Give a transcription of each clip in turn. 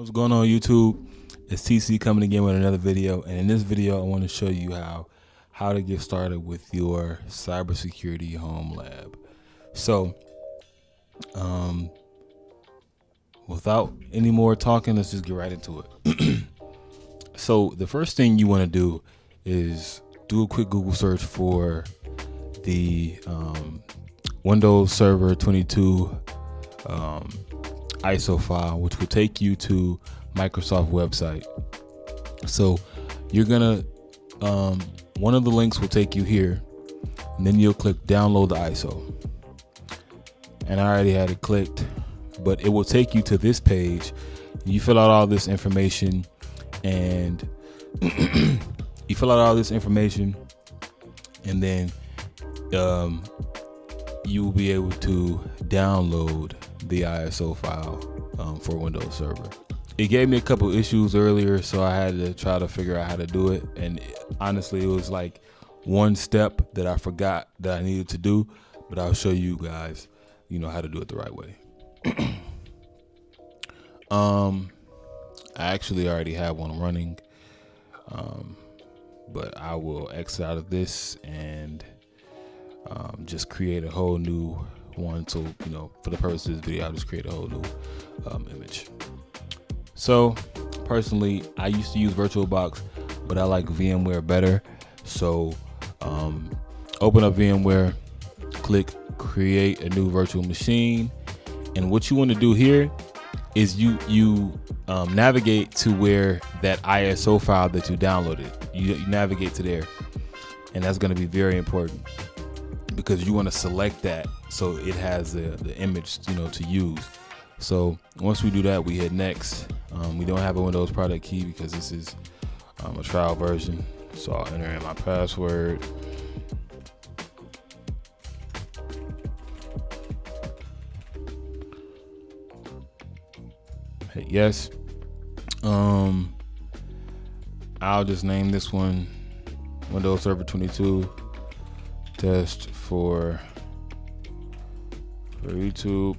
What's going on, YouTube? It's TC coming again with another video, and in this video I want to show you how to get started with your cybersecurity home lab. So without any more talking, let's just get right into it. So the first thing you want to do is do a quick Google search for the Windows Server 22 ISO file, which will take you to Microsoft website. So you're gonna one of the links will take you here, and then you'll click download the ISO. And I already had it clicked, but it will take you to this page. You fill out all this information, and you fill out all this information, and then you will be able to download the ISO file for Windows Server. It gave me a couple issues earlier, so I had to try to figure out how to do it. And honestly, it was like one step that I forgot that I needed to do, but I'll show you guys, how to do it the right way. I actually already have one running, but I will exit out of this and just create a whole new one. So, for the purpose of this video, I'll just create a whole new image. So personally, I used to use VirtualBox, but I like VMware better. So open up VMware, click create a new virtual machine. And what you want to do here is you navigate to where that ISO file that you downloaded. You navigate to there, and that's going to be very important, because you want to select that so it has the image to use. So once we do that, we hit next. We don't have a Windows product key because this is a trial version, so I'll enter in my password. Hit yes. I'll just name this one Windows Server 22 test for YouTube,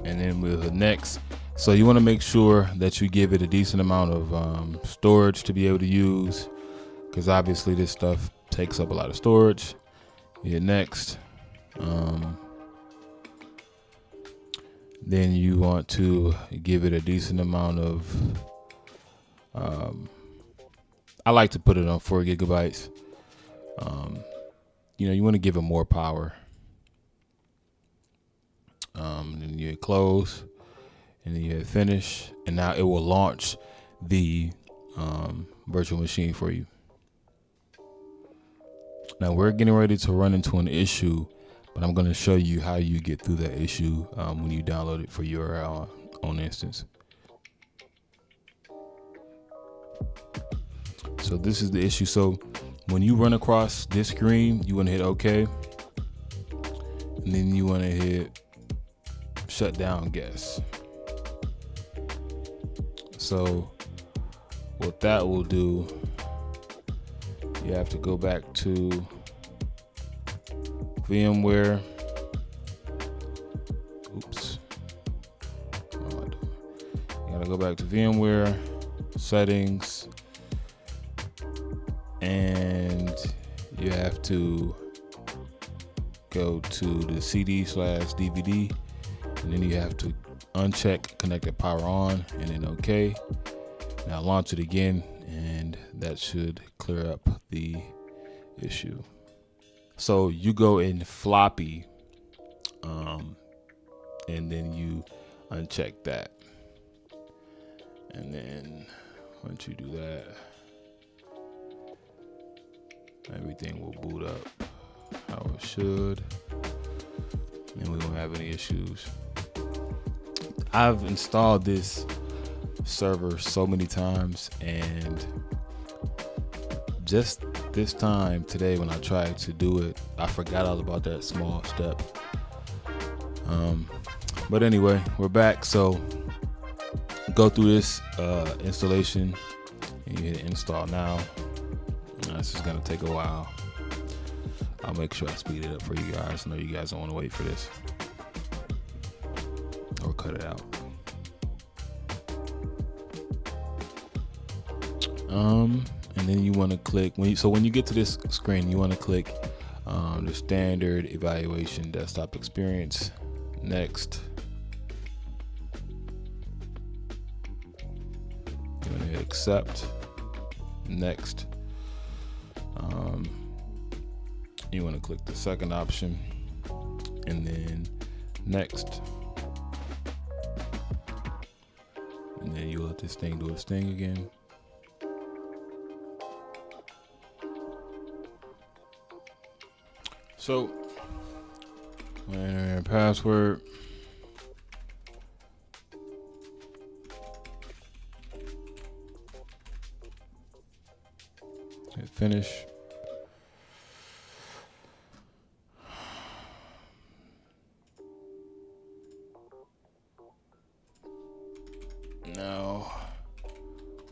and then we'll hit next. So you want to make sure that you give it a decent amount of storage to be able to use, because obviously this stuff takes up a lot of storage. You hit next. Then you want to give it a decent amount of I like to put it on 4 gigabytes. You want to give it more power. Then you hit close, and then you hit finish, and now it will launch the virtual machine for you. Now we're getting ready to run into an issue, but I'm going to show you how you get through that issue when you download it for your own instance. So this is the issue. So when you run across this screen, you want to hit OK, and then you want to hit shut down guess. So what that will do, you have to go back to VMware. Oops. What am I doing? You gotta go back to VMware settings, and you have to go to the CD/DVD, and then you have to uncheck connected power on, and then OK. Now launch it again, and that should clear up the issue. So you go in floppy, and then you uncheck that, and then once you do that, everything will boot up how it should, and we won't have any issues. I've installed this server so many times, and just this time today when I tried to do it, I forgot all about that small step. But anyway, we're back. So go through this installation, and you hit install now. This is gonna take a while. I'll make sure I speed it up for you guys. I know you guys don't want to wait for this. cut it out. And then you want to click when you get to this screen, you want to click the standard evaluation desktop experience. Next. You want to hit accept. Next. You want to click the second option, and then next. And then you let this thing do its thing again. So, enter your password. Hit finish. Now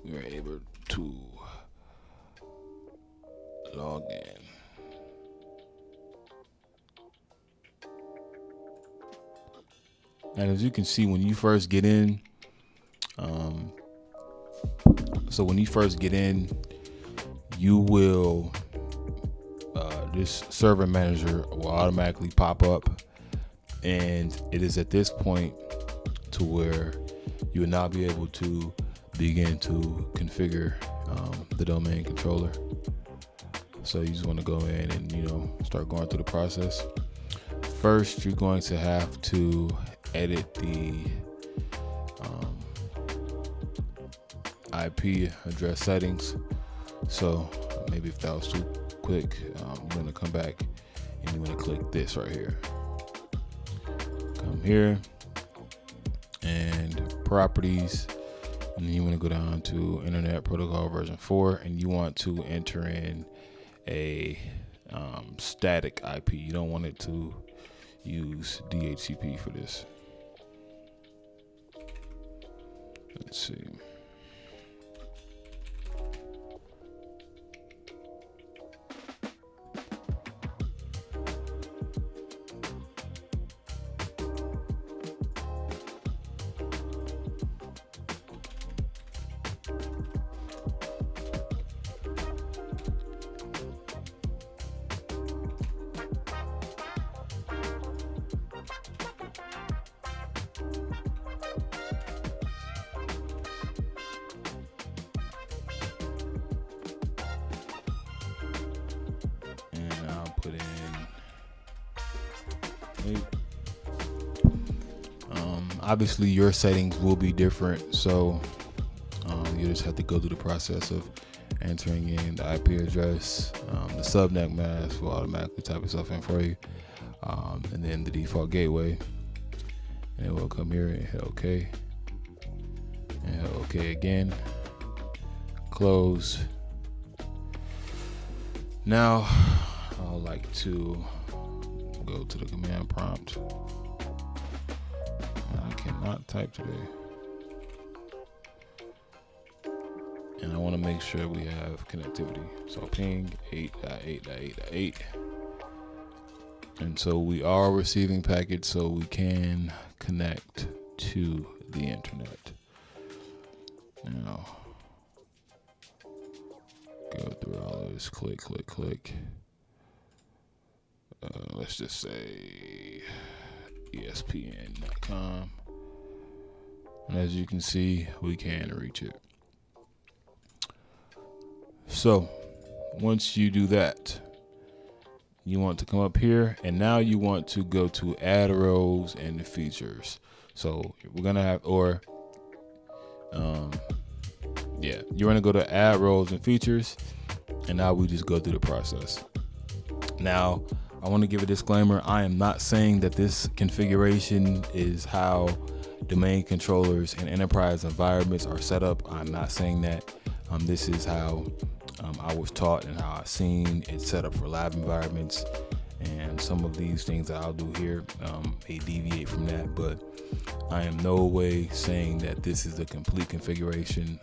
we are able to log in. And as you can see, when you first get in, you will, this server manager will automatically pop up, and it is at this point to where you will now be able to begin to configure the domain controller. So you just want to go in and start going through the process. First, you're going to have to edit the IP address settings. So maybe if that was too quick, you're going to come back and you want to click this right here. Come here and properties, and then you want to go down to Internet Protocol version 4, and you want to enter in a static IP. You don't want it to use DHCP for this. Let's see. Put in 8. Obviously your settings will be different, so you just have to go through the process of entering in the IP address. The subnet mask will automatically type itself in for you, and then the default gateway, and it will come here and hit OK, and hit OK again. Close. Now I would like to go to the command prompt. I cannot type today. And I want to make sure we have connectivity. So ping 8.8.8.8. And so we are receiving packets, so we can connect to the internet. Now, go through all of this, click. Let's just say ESPN.com. And as you can see, we can reach it. So once you do that, you want to come up here, and now you want to go to add rows and the features. So we're gonna have, you're gonna go to add rows and features, and now we just go through the process. Now I want to give a disclaimer. I am not saying that this configuration is how domain controllers and enterprise environments are set up. I'm not saying that. This is how I was taught and how I've seen it set up for lab environments. And some of these things that I'll do here may deviate from that, but I am no way saying that this is the complete configuration.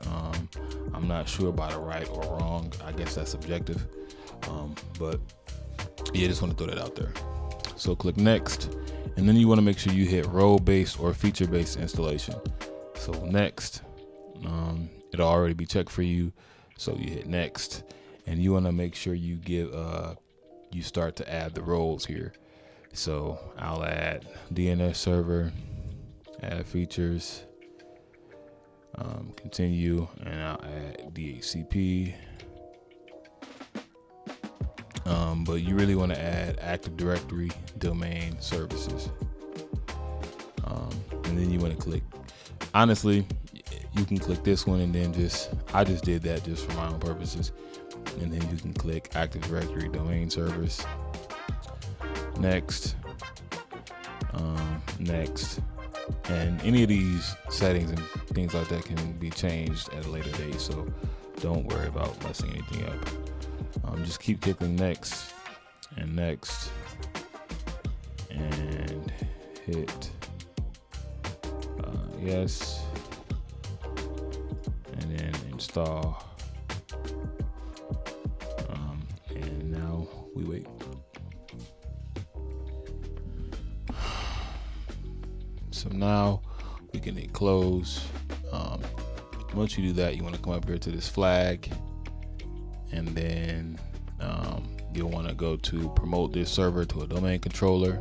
I'm not sure about it right or wrong. I guess that's subjective. But yeah, just want to throw that out there. So click next, And then you want to make sure you hit role-based or feature-based installation. So next, it'll already be checked for you. So you hit next, and you want to make sure you you start to add the roles here. So I'll add DNS server, add features, continue, and I'll add DHCP. But you really want to add Active Directory domain services. And then you want to click, honestly, you can click this one and then I just did that just for my own purposes. And then you can click Active Directory domain servers. Next. Next. And any of these settings and things like that can be changed at a later date. So don't worry about messing anything up. Just keep clicking next and next and hit yes, and then install, and now we wait. So now we can hit close. Once you do that, you want to come up here to this flag, and then you'll want to go to promote this server to a domain controller.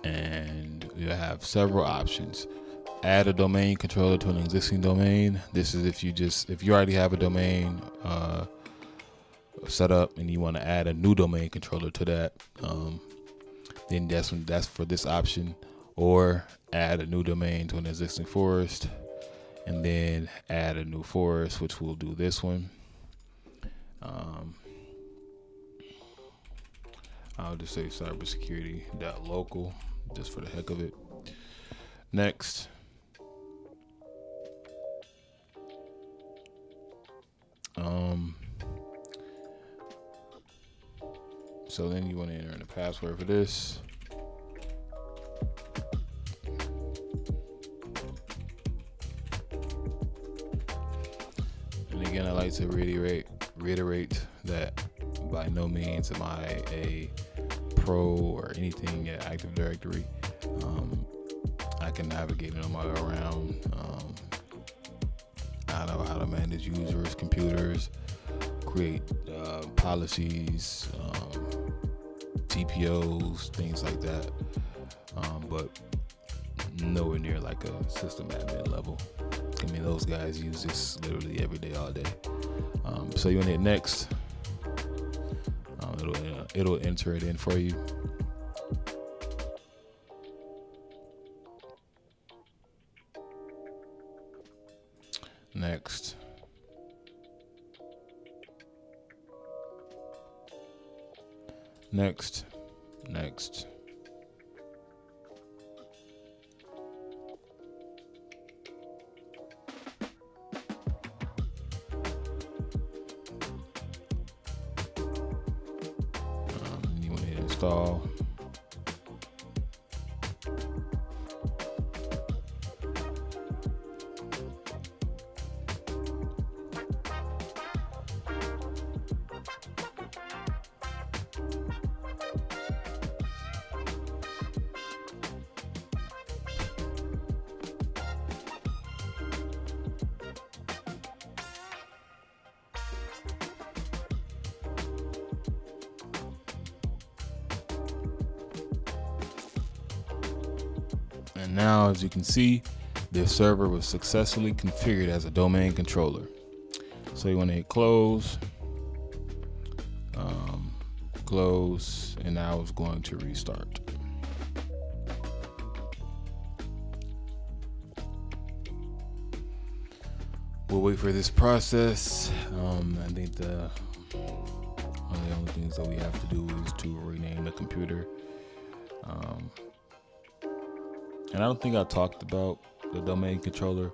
And you have several options. Add a domain controller to an existing domain. This is if you already have a domain set up and you want to add a new domain controller to that, then that's for this option. Or add a new domain to an existing forest, and then add a new forest, which will do this one. I'll just say cybersecurity.local just for the heck of it. Next. So then you want to enter in a password for this. And again, I like to reiterate that by no means am I a pro or anything at Active Directory. I can navigate it on my way around. I know how to manage users, computers, create policies, TPOs, things like that. But nowhere near like a system admin level. I mean, those guys use this literally every day, all day. So you want to hit next. It'll enter it in for you. Next. Next. Next. You want to hit install. And now, as you can see, this server was successfully configured as a domain controller. So you want to hit close, close, and now it's going to restart. We'll wait for this process. I think one of the only things that we have to do is to rename the computer. And I don't think I talked about the domain controller.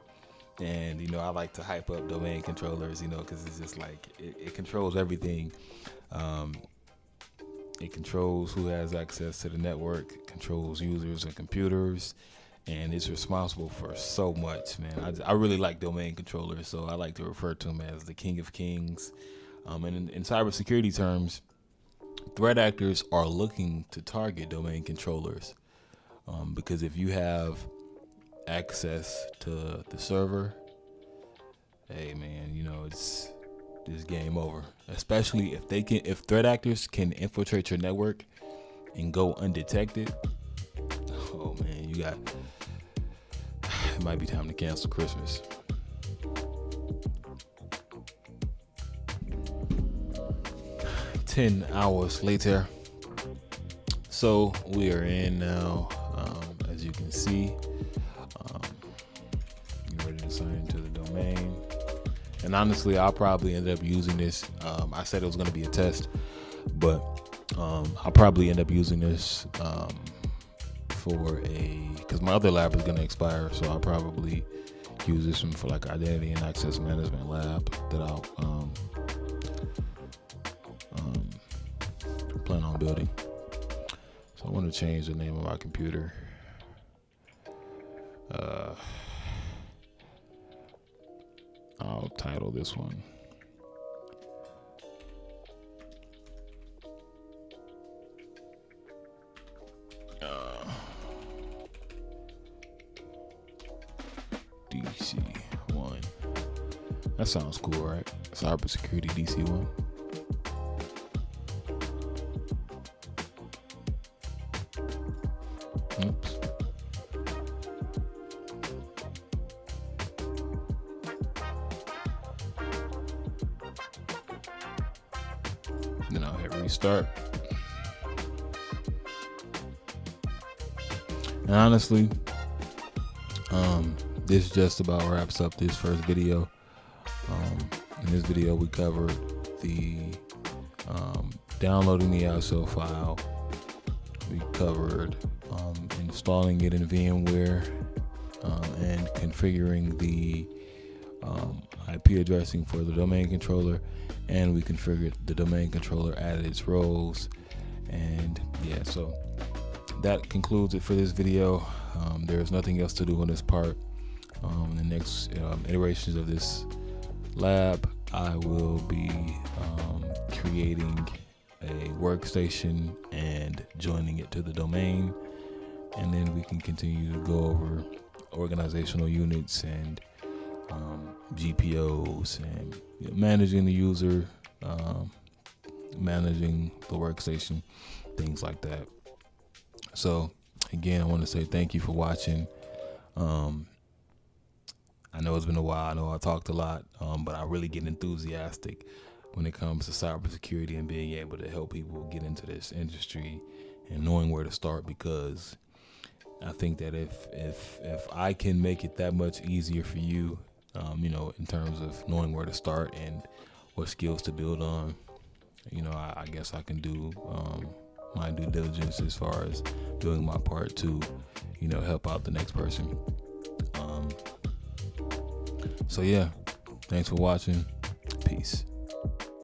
And, I like to hype up domain controllers, because it's just like, it controls everything. It controls who has access to the network, it controls users and computers, and it's responsible for so much, man. I really like domain controllers, so I like to refer to them as the king of kings. And in cybersecurity terms, threat actors are looking to target domain controllers, because if you have access to the server, hey man, it's game over. Especially if threat actors can infiltrate your network and go undetected. Oh man, it might be time to cancel Christmas. Ten hours later, so we are in now. As you can see, you're ready to sign into the domain. And honestly, I'll probably end up using this. I said it was going to be a test, but I'll probably end up using this because my other lab is going to expire, so I'll probably use this one for like identity and access management lab that I'll plan on building. So I want to change the name of my computer. I'll title this one DC1. That sounds cool, right? Cybersecurity DC1. Oops. Then I'll hit restart. And honestly, this just about wraps up this first video. In this video, we covered the downloading the ISO file. We covered installing it in VMware and configuring the IP addressing for the domain controller, and we configured the domain controller, added its roles, and yeah, so that concludes it for this video. There's nothing else to do on this part. In the next iterations of this lab, I will be creating a workstation and joining it to the domain, and then we can continue to go over organizational units and GPOs and managing the user, managing the workstation, things like that. So again, I want to say thank you for watching. I know it's been a while. I know I talked a lot, but I really get enthusiastic when it comes to cybersecurity and being able to help people get into this industry and knowing where to start, because I think that if I can make it that much easier for you, in terms of knowing where to start and what skills to build on, I guess I can do my due diligence as far as doing my part to, help out the next person. So yeah, thanks for watching. Peace.